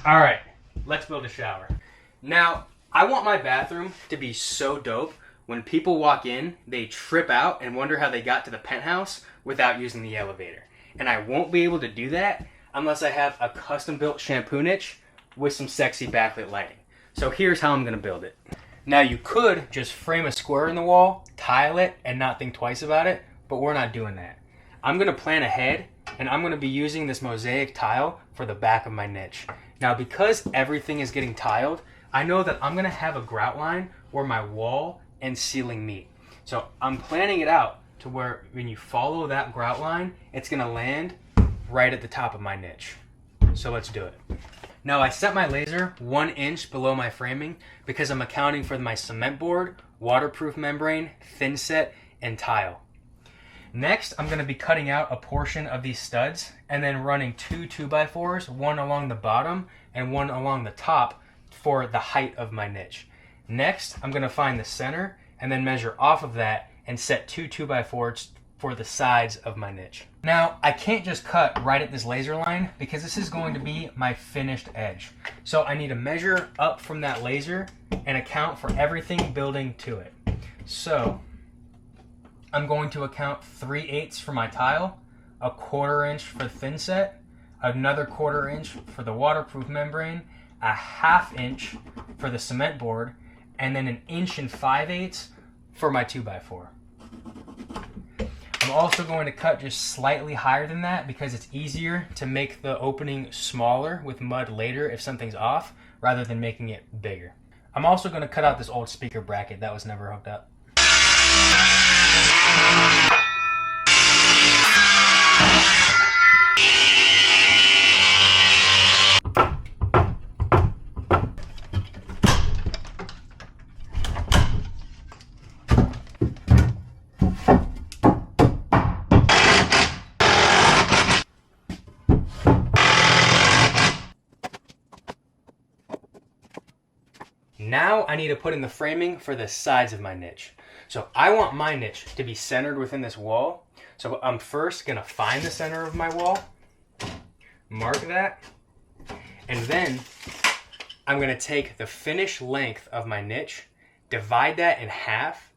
All right, let's build a shower. Now, I want my bathroom to be so dope, when people walk in, they trip out and wonder how they got to the penthouse without using the elevator. And I won't be able to do that unless I have a custom-built shampoo niche with some sexy backlit lighting. So here's how I'm gonna build it. Now, you could just frame a square in the wall, tile it, and not think twice about it, but we're not doing that. I'm gonna plan ahead, and I'm gonna be using this mosaic tile for the back of my niche. Now, because everything is getting tiled, I know that I'm gonna have a grout line where my wall and ceiling meet. So I'm planning it out to where when you follow that grout line, it's gonna land right at the top of my niche. So let's do it. Now, I set my laser 1 inch below my framing because I'm accounting for my cement board, waterproof membrane, thin set, and tile. Next, I'm gonna be cutting out a portion of these studs and then running 2 2x4s, one along the bottom and one along the top for the height of my niche. Next, I'm gonna find the center and then measure off of that and set 2 2x4s for the sides of my niche. Now, I can't just cut right at this laser line because this is going to be my finished edge. So I need to measure up from that laser and account for everything building to it. So I'm going to account 3/8 for my tile, a 1/4 inch for the thin set, another 1/4 inch for the waterproof membrane, a 1/2 inch for the cement board, and then 1 5/8 inches for my 2x4. I'm also going to cut just slightly higher than that because it's easier to make the opening smaller with mud later if something's off, rather than making it bigger. I'm also going to cut out this old speaker bracket that was never hooked up. Now I need to put in the framing for the sides of my niche. So I want my niche to be centered within this wall. So I'm first gonna find the center of my wall, mark that, and then I'm gonna take the finished length of my niche, divide that in half,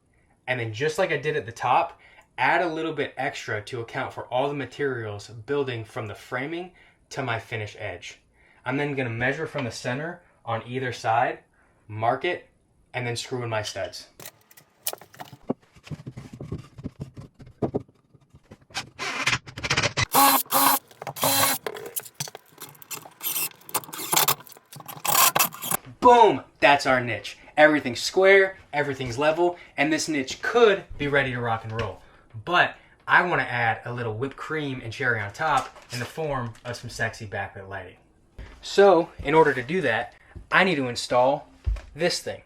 and then just like I did at the top, add a little bit extra to account for all the materials building from the framing to my finished edge. I'm then gonna measure from the center on either side, mark it, and then screw in my studs. Boom! That's our niche. Everything's square, everything's level, and this niche could be ready to rock and roll. But I want to add a little whipped cream and cherry on top in the form of some sexy backlit lighting. So, in order to do that, I need to install this thing.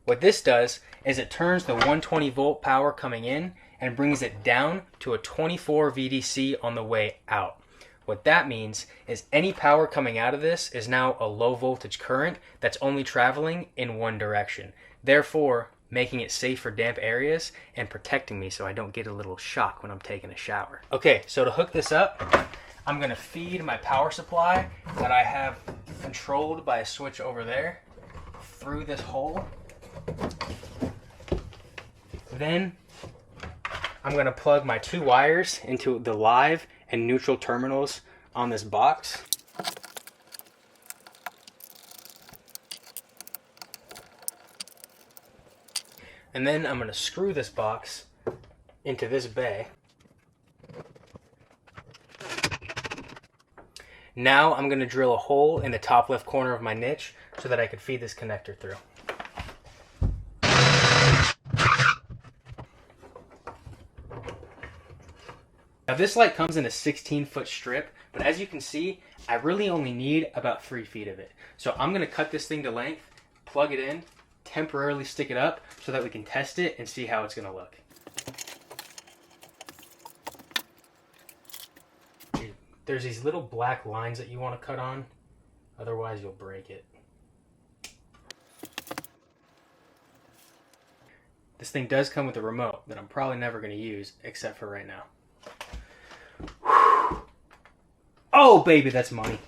What this does is it turns the 120 volt power coming in and brings it down to a 24 VDC on the way out. What that means is any power coming out of this is now a low voltage current that's only traveling in one direction, therefore making it safe for damp areas and protecting me so I don't get a little shock when I'm taking a shower. Okay, so to hook this up, I'm gonna feed my power supply that I have controlled by a switch over there through this hole. Then I'm going to plug my 2 wires into the live and neutral terminals on this box. And then I'm going to screw this box into this bay. Now I'm going to drill a hole in the top left corner of my niche so that I can feed this connector through. Now this light comes in a 16-foot strip, but as you can see, I really only need about 3 feet of it. So I'm gonna cut this thing to length, plug it in, temporarily stick it up so that we can test it and see how it's gonna look. There's these little black lines that you wanna cut on, otherwise you'll break it. This thing does come with a remote that I'm probably never gonna use except for right now. Oh, baby, that's money.